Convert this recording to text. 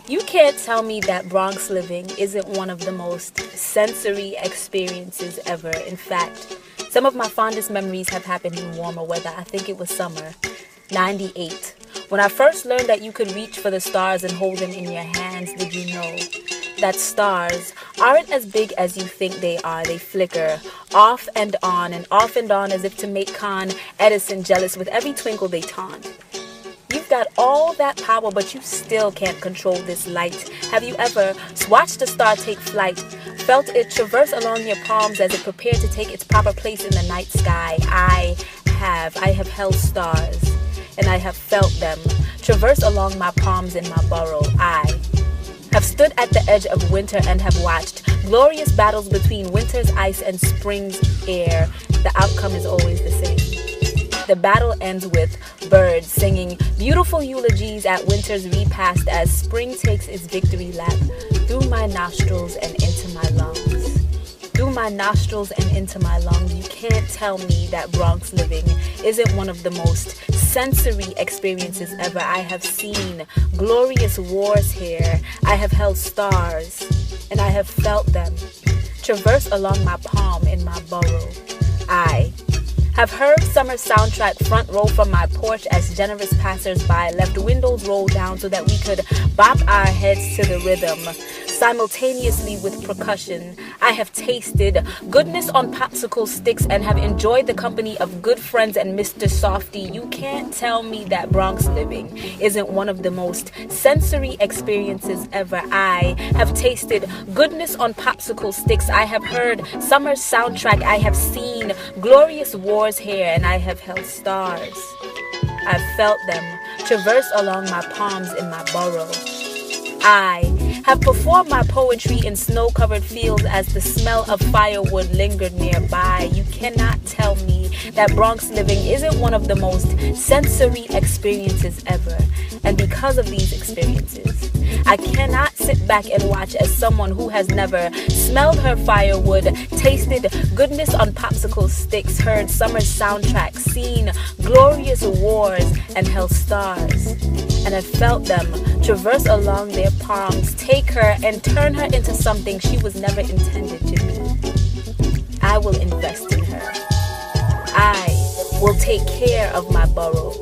You can't tell me that Bronx living isn't one of the most sensory experiences ever. In fact, some of my fondest memories have happened in warmer weather. I think it was summer, 98. When I first learned that you could reach for the stars and hold them in your hands, did you know that stars aren't as big as you think they are? They flicker off and on as if to make Con Edison jealous with every twinkle they taunt. You've got all that power, but you still can't control this light. Have you ever watched a star take flight, felt it traverse along your palms as it prepared to take its proper place in the night sky? I have held stars, and I have felt them traverse along my palms in my burrow. I have stood at the edge of winter and have watched glorious battles between winter's ice and spring's air. The outcome is always the same. The battle ends with birds singing beautiful eulogies at winter's repast as spring takes its victory lap through my nostrils and into my lungs. Through my nostrils and into my lungs. You can't tell me that Bronx living isn't one of the most sensory experiences ever. I have seen glorious wars here. I have held stars, and I have felt them traverse along my palm in my burrow. I have heard summer soundtrack front row from my porch as generous passers-by left windows rolled down so that we could bop our heads to the rhythm. Simultaneously with percussion, I have tasted goodness on popsicle sticks and have enjoyed the company of good friends and Mr. Softy. You can't tell me that Bronx living isn't one of the most sensory experiences ever. I have tasted goodness on popsicle sticks. I have heard summer soundtrack. I have seen glorious wars here, and I have held stars. I've felt them traverse along my palms in my burrow. I have performed my poetry in snow-covered fields as the smell of firewood lingered nearby. You cannot tell me that Bronx living isn't one of the most sensory experiences ever. And because of these experiences, I cannot sit back and watch as someone who has never smelled her firewood, tasted goodness on popsicle sticks, heard summer soundtracks, seen glorious wars, and held stars. And I felt them traverse along their palms, take her and turn her into something she was never intended to be. I will invest in her. I will take care of my burrow.